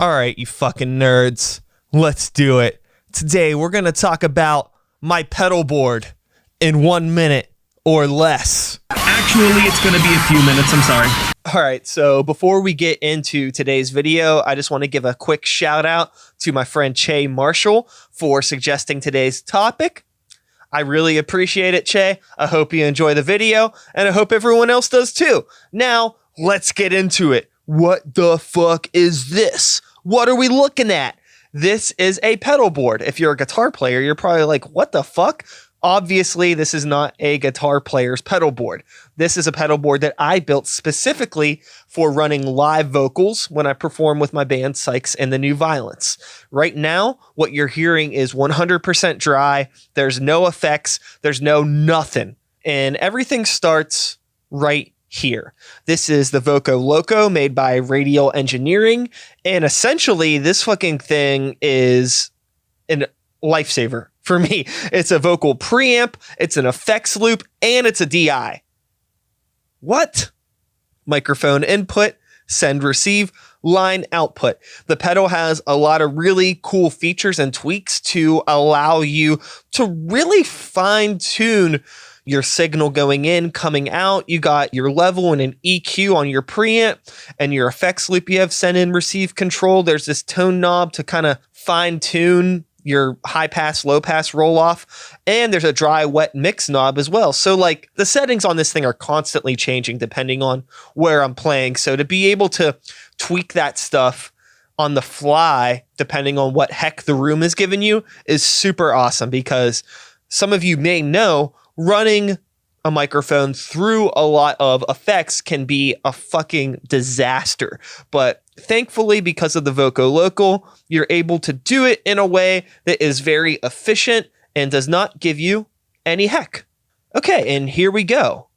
Alright, you fucking nerds. Let's do it. Today, we're gonna talk about my pedal board in 1 minute or less. Actually, it's gonna be a few minutes, I'm sorry. Alright, so before we get into today's video, I just want to give a quick shout out to my friend Che Marshall for suggesting today's topic. I really appreciate it, Che. I hope you enjoy the video, and I hope everyone else does too. Now, let's get into it. What the fuck is this? What are we looking at? This is a pedal board. If you're a guitar player, you're probably like, what the fuck? Obviously, this is not a guitar player's pedal board. This is a pedal board that I built specifically for running live vocals when I perform with my band Sykes and the New Violence. Right now, what you're hearing is 100% dry. There's no effects. There's no nothing. And everything starts right here. This is the Voco Loco made by Radial Engineering. And essentially, this fucking thing is a lifesaver for me. It's a vocal preamp, it's an effects loop, and it's a DI. What? Microphone input, send receive, line output. The pedal has a lot of really cool features and tweaks to allow you to really fine tune your signal going in, coming out. You got your level and an EQ on your preamp, and your effects loop. You have send in receive control. There's this tone knob to kind of fine tune your high pass, low pass roll off. And there's a dry, wet mix knob as well. So like the settings on this thing are constantly changing depending on where I'm playing. So to be able to tweak that stuff on the fly, depending on what heck the room is giving you, is super awesome, because some of you may know running a microphone through a lot of effects can be a fucking disaster. But thankfully, because of the Voco Local, you're able to do it in a way that is very efficient and does not give you any heck. Okay, and here we go.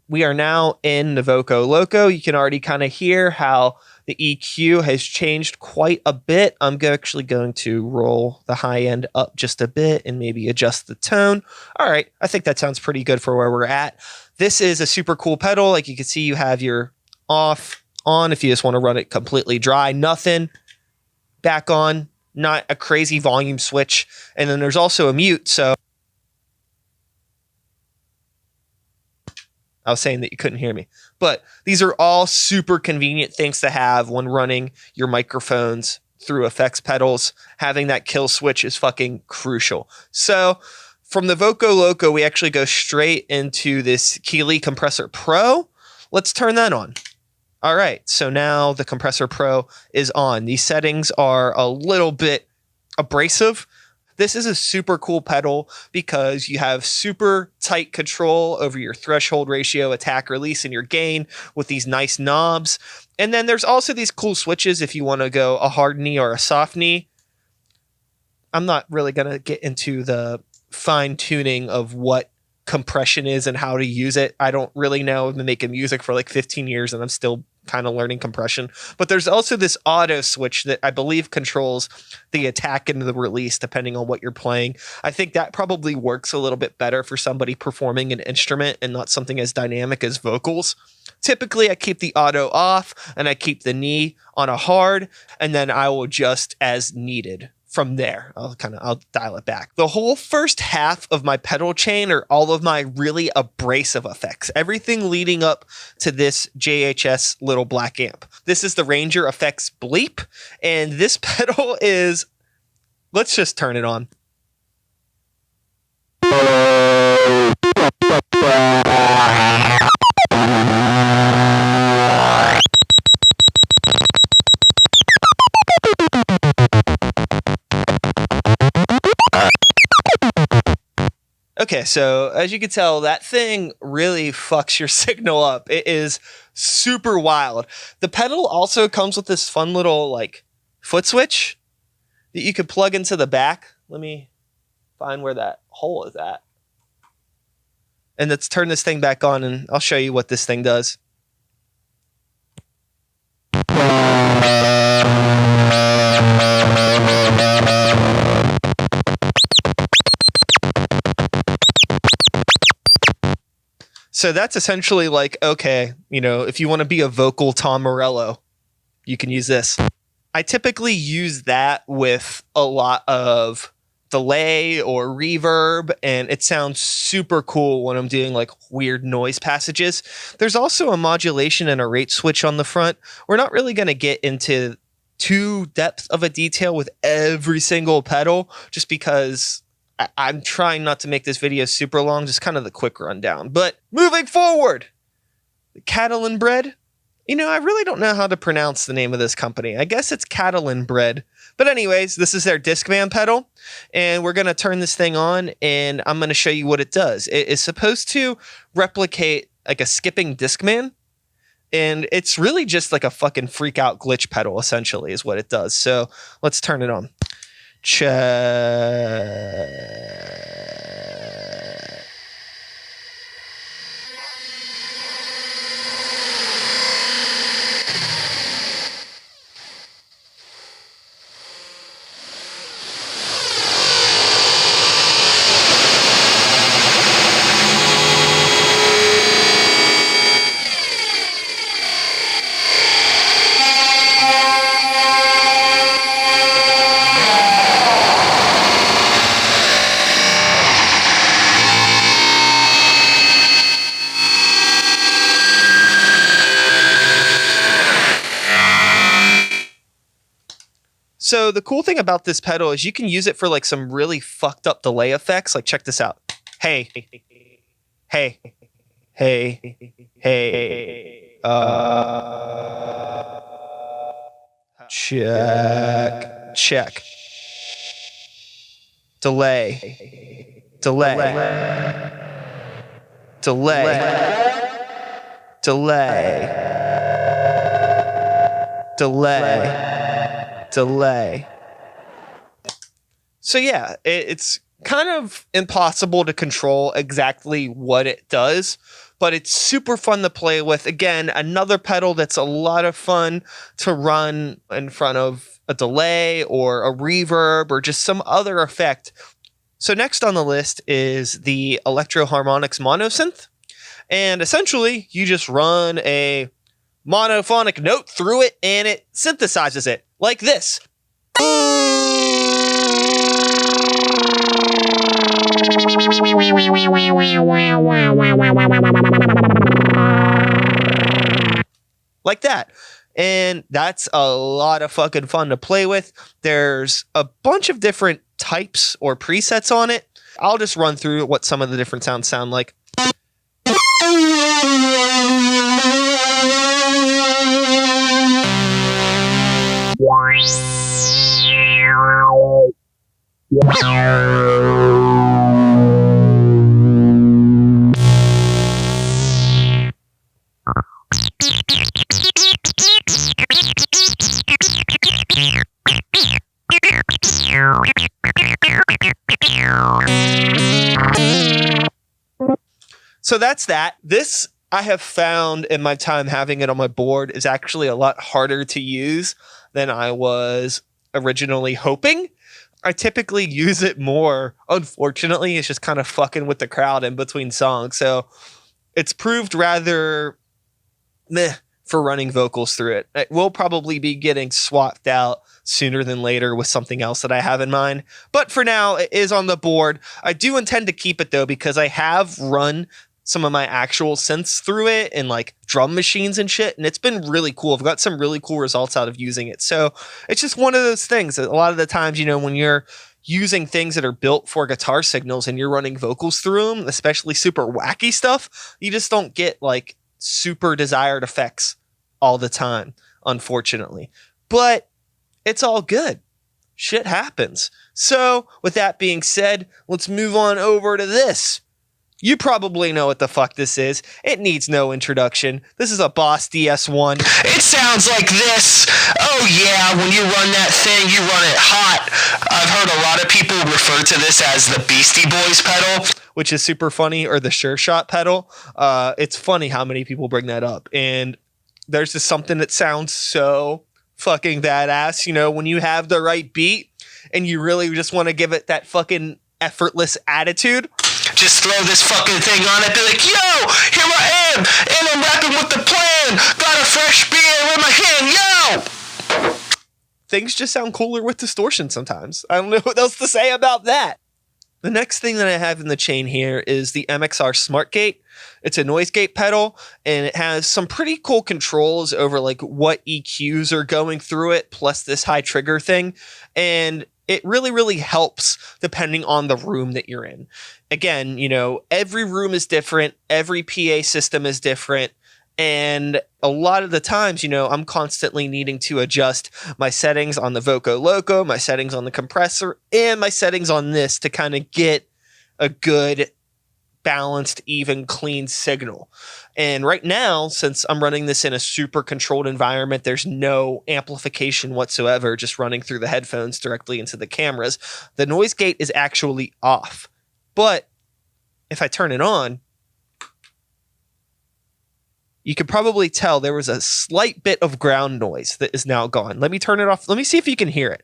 We are now in the Voco Loco. You can already kind of hear how the EQ has changed quite a bit. I'm actually going to roll the high end up just a bit and maybe adjust the tone. All right, I think that sounds pretty good for where we're at. This is a super cool pedal. Like you can see, you have your off, on if you just want to run it completely dry, nothing, back on, not a crazy volume switch. And then there's also a mute, so I was saying that you couldn't hear me. But these are all super convenient things to have when running your microphones through effects pedals. Having that kill switch is fucking crucial. So from the Voco Loco, we actually go straight into this Keeley Compressor Pro. Let's turn that on. All right, so now the Compressor Pro is on. These settings are a little bit abrasive. This is a super cool pedal because you have super tight control over your threshold ratio, attack, release, and your gain with these nice knobs. And then there's also these cool switches if you want to go a hard knee or a soft knee. I'm not really going to get into the fine tuning of what compression is and how to use it. I don't really know. I've been making music for like 15 years and I'm still kind of learning compression. But there's also this auto switch that I believe controls the attack and the release depending on what you're playing. I think that probably works a little bit better for somebody performing an instrument and not something as dynamic as vocals. Typically, I keep the auto off and I keep the knee on a hard, and then I will adjust as needed. From there, I'll dial it back. The whole first half of my pedal chain are all of my really abrasive effects. Everything leading up to this JHS little black amp. This is the Ranger Effects Bleep, and this pedal is, let's just turn it on. Okay, so as you can tell, that thing really fucks your signal up. It is super wild. The pedal also comes with this fun little like foot switch that you could plug into the back. Let me find where that hole is at. And let's turn this thing back on and I'll show you what this thing does. So that's essentially like, okay, you know, if you want to be a vocal Tom Morello, you can use this. I typically use that with a lot of delay or reverb, and it sounds super cool when I'm doing like weird noise passages. There's also a modulation and a rate switch on the front. We're not really going to get into too depth of a detail with every single pedal, just because I'm trying not to make this video super long, just kind of the quick rundown. But moving forward, Catalan Bread. You know, I really don't know how to pronounce the name of this company. I guess it's Catalan Bread. But anyways, this is their Discman pedal, and we're going to turn this thing on, and I'm going to show you what it does. It is supposed to replicate like a skipping Discman, and it's really just like a fucking freak out glitch pedal, essentially, is what it does. So let's turn it on. Check. So the cool thing about this pedal is you can use it for like some really fucked up delay effects. Like, check this out. Hey, hey, hey, hey, check, delay, delay. So yeah, it's kind of impossible to control exactly what it does, but it's super fun to play with. Again, another pedal that's a lot of fun to run in front of a delay or a reverb or just some other effect. So next on the list is the ElectroHarmonix Monosynth. And essentially, you just run a monophonic note through it and it synthesizes it like this. Like that. And that's a lot of fucking fun to play with. There's a bunch of different types or presets on it. I'll just run through what some of the different sounds sound like. So that's that. This, I have found in my time having it on my board, is actually a lot harder to use than I was originally hoping. I typically use it more. Unfortunately, it's just kind of fucking with the crowd in between songs. So it's proved rather meh for running vocals through it. It will probably be getting swapped out sooner than later with something else that I have in mind. But for now, it is on the board. I do intend to keep it though, because I have run some of my actual synths through it and like drum machines and shit, and it's been really cool. I've got some really cool results out of using it. So it's just one of those things. A lot of the times, you know, when you're using things that are built for guitar signals and you're running vocals through them, especially super wacky stuff, you just don't get like super desired effects all the time, unfortunately. But it's all good. Shit happens. So with that being said, let's move on over to this. You probably know what the fuck this is. It needs no introduction. This is a Boss DS1. It sounds like this. Oh yeah, when you run that thing, you run it hot. I've heard a lot of people refer to this as the Beastie Boys pedal, which is super funny, or the Sure Shot pedal. It's funny how many people bring that up. And there's just something that sounds so fucking badass, you know, when you have the right beat and you really just want to give it that fucking effortless attitude. Just throw this fucking thing on it, be like, yo, here I am, and I'm rapping with the plan. Got a fresh beer in my hand, yo! things just sound cooler with distortion sometimes. I don't know what else to say about that. The next thing that I have in the chain here is the MXR Smart Gate. It's a noise gate pedal, and it has some pretty cool controls over like what EQs are going through it, plus this high trigger thing. And it really, really helps depending on the room that you're in. Again, you know, every room is different. Every PA system is different. And a lot of the times, you know, I'm constantly needing to adjust my settings on the Voco Loco, my settings on the compressor, and my settings on this to kind of get a good, balanced, even, clean signal. And right now, since I'm running this in a super controlled environment, there's no amplification whatsoever, just running through the headphones directly into the cameras. The noise gate is actually off. But if I turn it on, you could probably tell there was a slight bit of ground noise that is now gone. Let me turn it off. Let me see if you can hear it.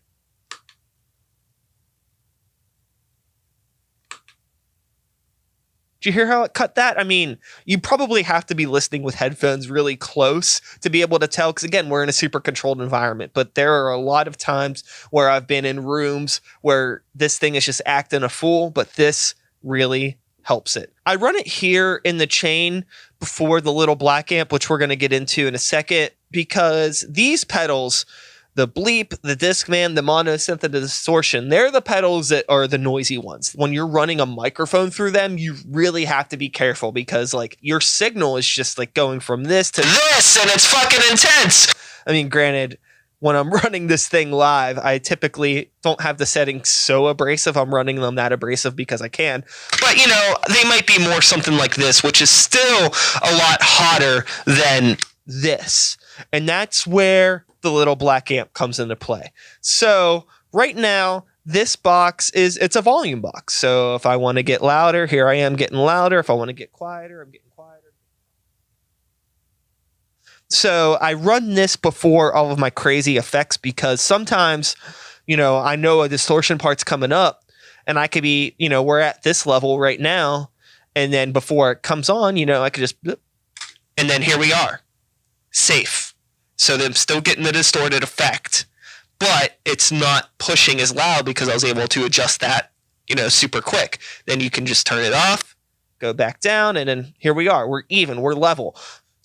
Did you hear how it cut that? I mean, you probably have to be listening with headphones really close to be able to tell, because again, we're in a super controlled environment, but there are a lot of times where I've been in rooms where this thing is just acting a fool, but this really helps it. I run it here in the chain before the little black amp, which we're going to get into in a second, because these pedals, the bleep, the Discman, the monosynth, and the distortion, they're the pedals that are the noisy ones. When you're running a microphone through them, you really have to be careful, because like your signal is just like going from this to this, and it's fucking intense. I mean, granted, when I'm running this thing live, I typically don't have the settings so abrasive. I'm running them that abrasive because I can. But, you know, they might be more something like this, which is still a lot hotter than this. And that's where the little black amp comes into play. So right now, this box it's a volume box. So if I want to get louder, here I am getting louder. If I want to get quieter, I'm getting quieter. So I run this before all of my crazy effects, because sometimes, you know, I know a distortion part's coming up and I could be, you know, we're at this level right now. And then before it comes on, you know, I could just, and then here we are, safe. So I'm still getting the distorted effect, but it's not pushing as loud because I was able to adjust that, you know, super quick. Then you can just turn it off, go back down, and then here we are. We're even, we're level.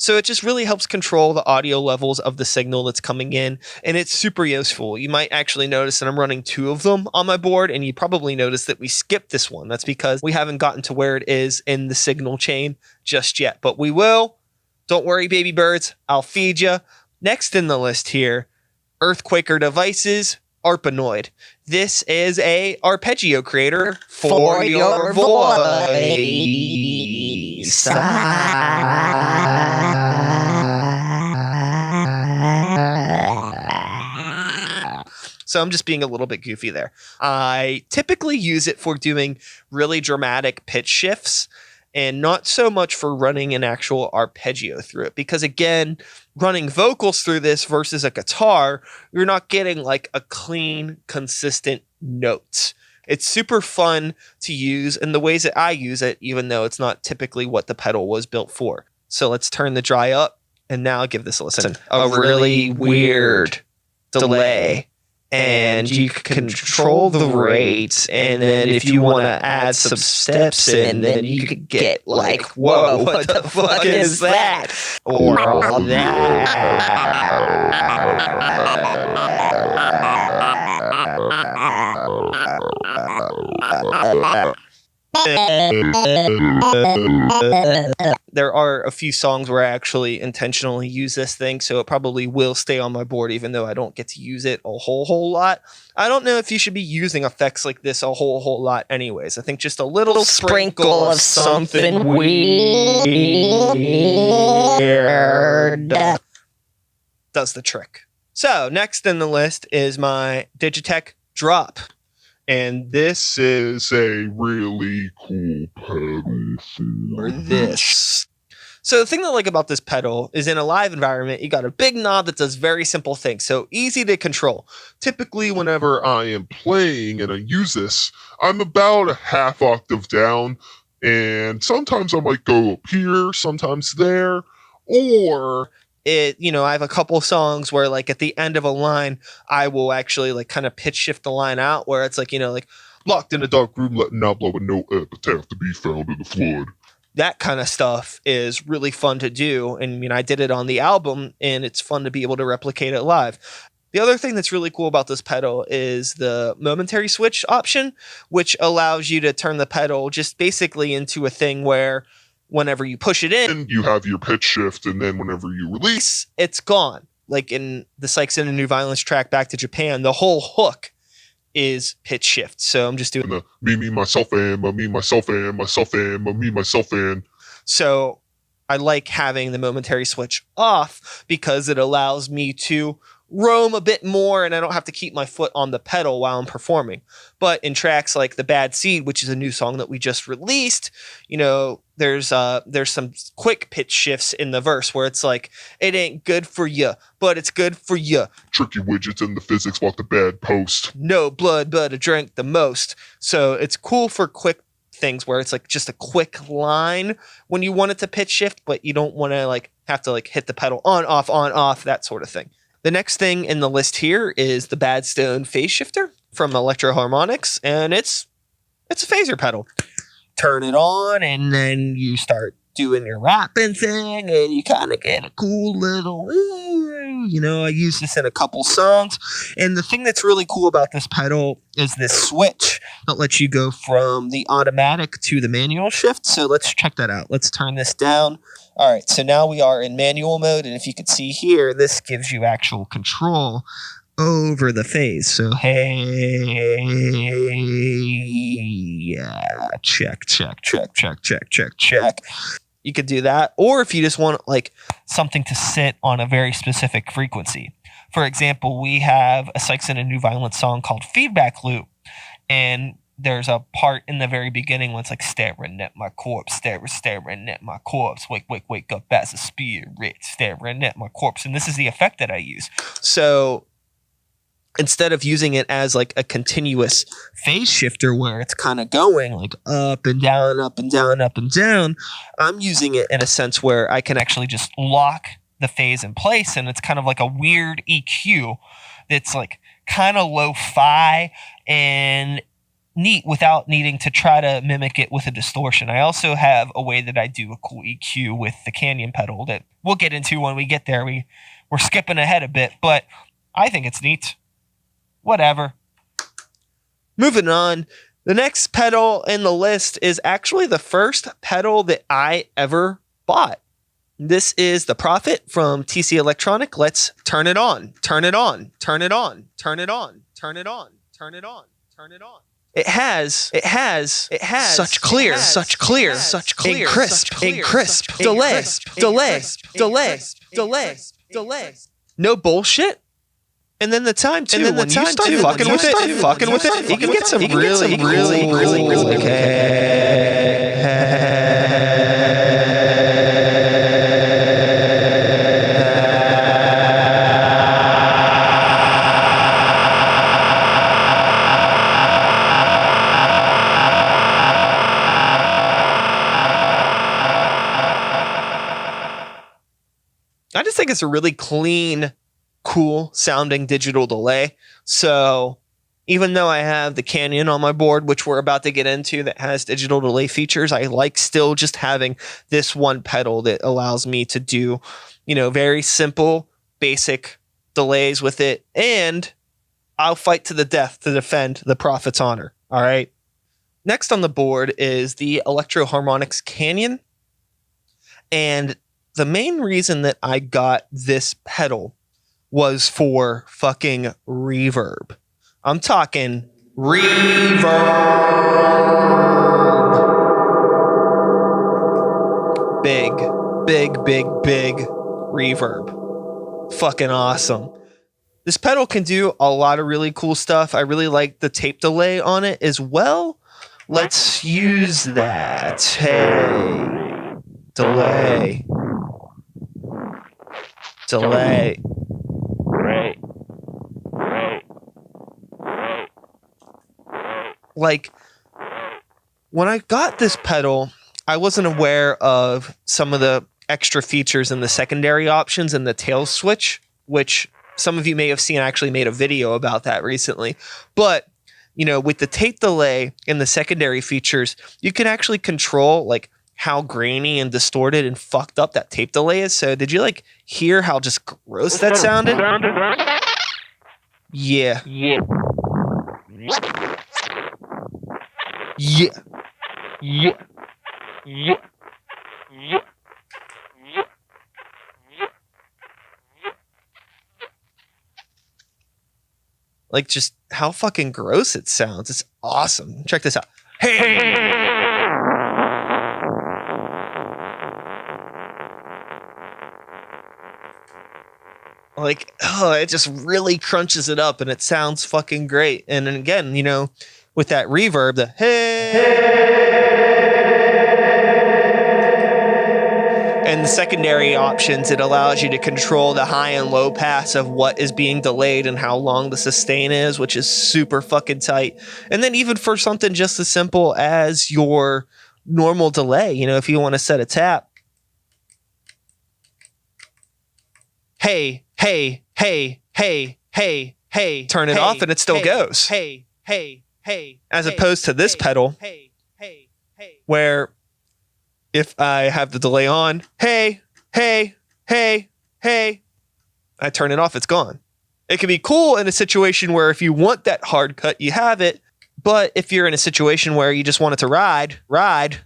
So it just really helps control the audio levels of the signal that's coming in, and it's super useful. You might actually notice that I'm running two of them on my board, and you probably noticed that we skipped this one. That's because we haven't gotten to where it is in the signal chain just yet, but we will. Don't worry, baby birds. I'll feed you. Next in the list here, Earthquaker Devices, ARPAnoid. This is a arpeggio creator for your voice. So I'm just being a little bit goofy there. I typically use it for doing really dramatic pitch shifts, and not so much for running an actual arpeggio through it. Because again, running vocals through this versus a guitar, you're not getting like a clean, consistent note. It's super fun to use in the ways that I use it, even though it's not typically what the pedal was built for. So let's turn the dry up and now give this a listen. A really weird delay. And you can control the rates, and then if you want to add some steps in, then you could get like, whoa, what the fuck is that? Or all that. There are a few songs where I actually intentionally use this thing, so it probably will stay on my board even though I don't get to use it a whole lot. I don't know if you should be using effects like this a whole lot anyways. I think just a little sprinkle of something weird does the trick. So next in the list is my Digitech Drop. And this is a really cool pedal for this. So the thing that I like about this pedal is in a live environment, you got a big knob that does very simple things, so easy to control. Typically, whenever I am playing and I use this, I'm about a half octave down, and sometimes I might go up here, sometimes there, or I have a couple songs where like at the end of a line, I will actually like kind of pitch shift the line out where it's like, like Locked in a dark room, letting out blow with no epitaph to be found in the flood. that kind of stuff is really fun to do. And I did it on the album, and it's fun to be able to replicate it live. The other thing that's really cool about this pedal is the momentary switch option, which allows you to turn the pedal just basically into a thing where whenever you push it in, And you have your pitch shift, and then whenever you release, it's gone. Like in the Sykes and a New Violence track, Back to Japan, the whole hook is pitch shift. So I'm just doing the me, myself, and me, myself, and myself, and me, myself, and. So I like having the momentary switch off because it allows me to roam a bit more, and I don't have to keep my foot on the pedal while I'm performing. But in tracks like The Bad Seed, which is a new song that we just released, there's some quick pitch shifts in the verse where it's like, it ain't good for you, but it's good for you. Tricky widgets and the physics walk the bad post. No blood, but I drank the most. So it's cool for quick things where it's like just a quick line when you want it to pitch shift, but you don't want to like have to like hit the pedal on, off, that sort of thing. The next thing in the list here is the Bad Stone phase shifter from ElectroHarmonix, and it's a phaser pedal. Turn it on, and then you start doing your rapping thing, and you kind of get a cool little, I use this in a couple songs. And the thing that's really cool about this pedal is this switch that lets you go from the automatic to the manual shift. So let's check that out. Let's turn this down. All right, so now we are in manual mode, and if you can see here, this gives you actual control over the phase. So hey, yeah, check. You could do that, or if you just want like something to sit on a very specific frequency. For example, we have a Sykes and a New Violence song called Feedback Loop, and there's a part in the very beginning when it's like staring at my corpse, staring at my corpse, wake up as a spirit, staring at my corpse. And this is the effect that I use. So instead of using it as like a continuous phase shifter where it's kind of going like up and down, up and down, up and down, I'm using it in a sense where I can actually just lock the phase in place. And it's kind of like a weird EQ that's like kind of lo-fi and neat without needing to try to mimic it with a distortion. I also have a way that I do a cool EQ with the Canyon pedal that we'll get into when we get there. We're skipping ahead a bit, but I think it's neat. Whatever. Moving on. The next pedal in the list is actually the first pedal that I ever bought. This is the Prophet from TC Electronic. Let's turn it on. Turn it on. Turn it on. Turn it on. Turn it on. Turn it on. Turn it on. It has such clear, and crisp, delay. No bullshit. And then the time too. When you start fucking with it, you can get some really I just think it's a really clean, cool sounding digital delay. So even though I have the Canyon on my board, which we're about to get into, that has digital delay features, I like still just having this one pedal that allows me to do, very simple, basic delays with it. And I'll fight to the death to defend the Prophet's honor. All right. Next on the board is the ElectroHarmonix Canyon. And the main reason that I got this pedal was for fucking reverb. I'm talking reverb. Big reverb. Fucking awesome. This pedal can do a lot of really cool stuff. I really like the tape delay on it as well. Let's use that. Hey. Delay. Like, when I got this pedal, I wasn't aware of some of the extra features in the secondary options and the tail switch, which some of you may have seen. I actually made a video about that recently. But, you know, with the tape delay and the secondary features, you can actually control like how grainy and distorted and fucked up that tape delay is. So did you like hear how just gross that sounded? Yeah. Yeah. Yeah. Yeah. Yeah. Yeah. Like just how fucking gross it sounds. It's awesome. Check this out. Hey. Like, oh, it just really crunches it up and it sounds fucking great. And then again, you know, with that reverb, the and the secondary options, it allows you to control the high and low pass of what is being delayed and how long the sustain is, which is super fucking tight. And then even for something just as simple as your normal delay, you know, if you want to set a tap, hey, hey, hey, hey, hey, hey, turn it off and it still goes. Hey, hey, hey. As opposed to this pedal, where if I have the delay on, hey, hey, hey, hey, I turn it off, it's gone. It can be cool in a situation where if you want that hard cut, you have it. But if you're in a situation where you just want it to ride, you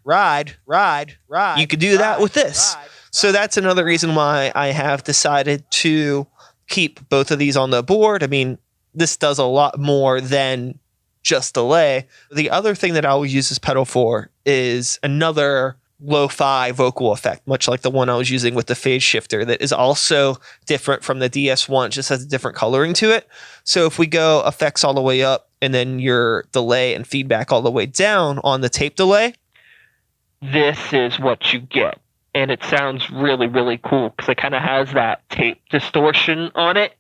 could do that with this. So that's another reason why I have decided to keep both of these on the board. I mean, this does a lot more than just delay. The other thing that I will use this pedal for is another lo-fi vocal effect, much like the one I was using with the phase shifter, that is also different from the DS1. It just has a different coloring to it. So if we go effects all the way up and then your delay and feedback all the way down on the tape delay, this is what you get. And it sounds really, really cool because it kind of has that tape distortion on it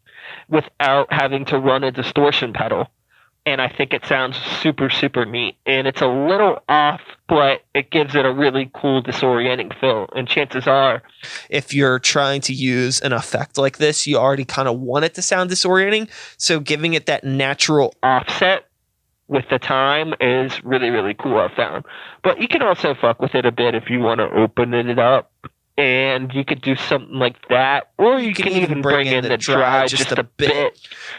without having to run a distortion pedal. And I think it sounds super, super neat. And it's a little off, but it gives it a really cool disorienting feel. And chances are, if you're trying to use an effect like this, you already kind of want it to sound disorienting. So giving it that natural offset with the time is really, really cool, I've found. But you can also fuck with it a bit if you want to open it up. And you could do something like that. Or you can even bring in the dry just a bit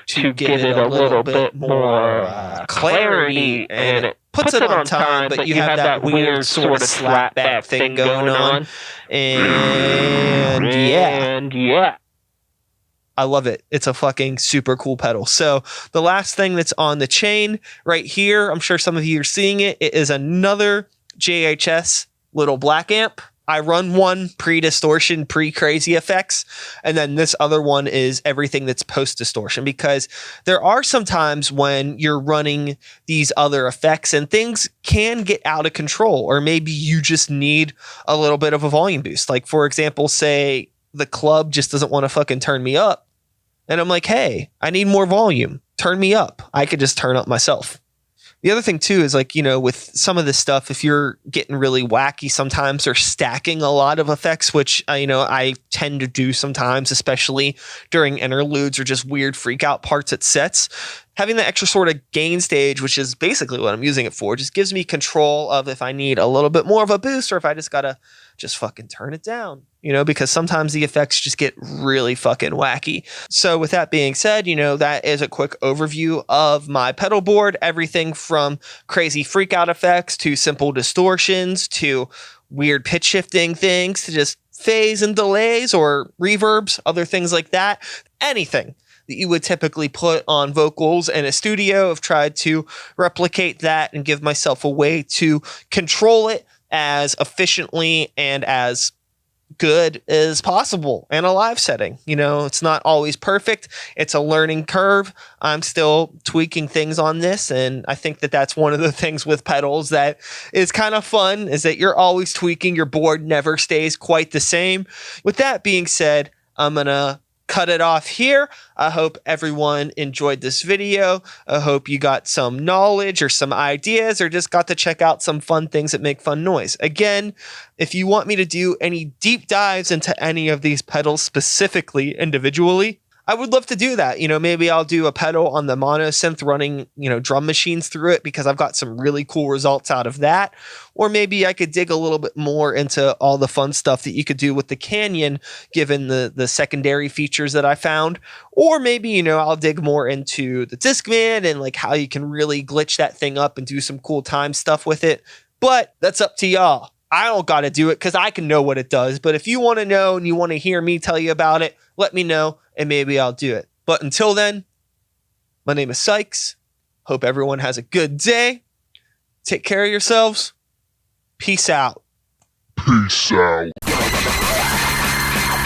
to give it a little bit more clarity. And it puts it on time, but you have that weird sort of slap back thing going on. And yeah. I love it. It's a fucking super cool pedal. So the last thing that's on the chain right here, I'm sure some of you are seeing it. It is another JHS little black amp. I run one pre-distortion, pre-crazy effects, and then this other one is everything that's post-distortion, because there are some times when you're running these other effects and things can get out of control, or maybe you just need a little bit of a volume boost. Like, for example, say the club just doesn't want to fucking turn me up, and I'm like, hey, I need more volume. Turn me up. I could just turn up myself. The other thing too is, like, you know, with some of this stuff, if you're getting really wacky sometimes or stacking a lot of effects, which, you know, I tend to do sometimes, especially during interludes or just weird freak out parts at sets, having the extra sort of gain stage, which is basically what I'm using it for, just gives me control of if I need a little bit more of a boost or if I just gotta just fucking turn it down, you know, because sometimes the effects just get really fucking wacky. So with that being said, you know, that is a quick overview of my pedal board, everything from crazy freak out effects to simple distortions to weird pitch shifting things to just phase and delays or reverbs, other things like that. Anything that you would typically put on vocals in a studio. I've tried to replicate that and give myself a way to control it as efficiently and as good as possible in a live setting. You know, it's not always perfect. It's a learning curve. I'm still tweaking things on this, and I think that that's one of the things with pedals that is kind of fun, is that you're always tweaking. Your board never stays quite the same. With that being said, I'm gonna cut it off here. I hope everyone enjoyed this video. I hope you got some knowledge or some ideas or just got to check out some fun things that make fun noise. Again, if you want me to do any deep dives into any of these pedals specifically, individually, I would love to do that. Maybe I'll do a pedal on the mono synth running, drum machines through it because I've got some really cool results out of that. Or maybe I could dig a little bit more into all the fun stuff that you could do with the Canyon, given the secondary features that I found. Or maybe, I'll dig more into the Discman and like how you can really glitch that thing up and do some cool time stuff with it. But that's up to y'all. I don't got to do it because I can know what it does. But if you want to know and you want to hear me tell you about it, let me know and maybe I'll do it. But until then, my name is Sykes. Hope everyone has a good day. Take care of yourselves. Peace out. Peace out.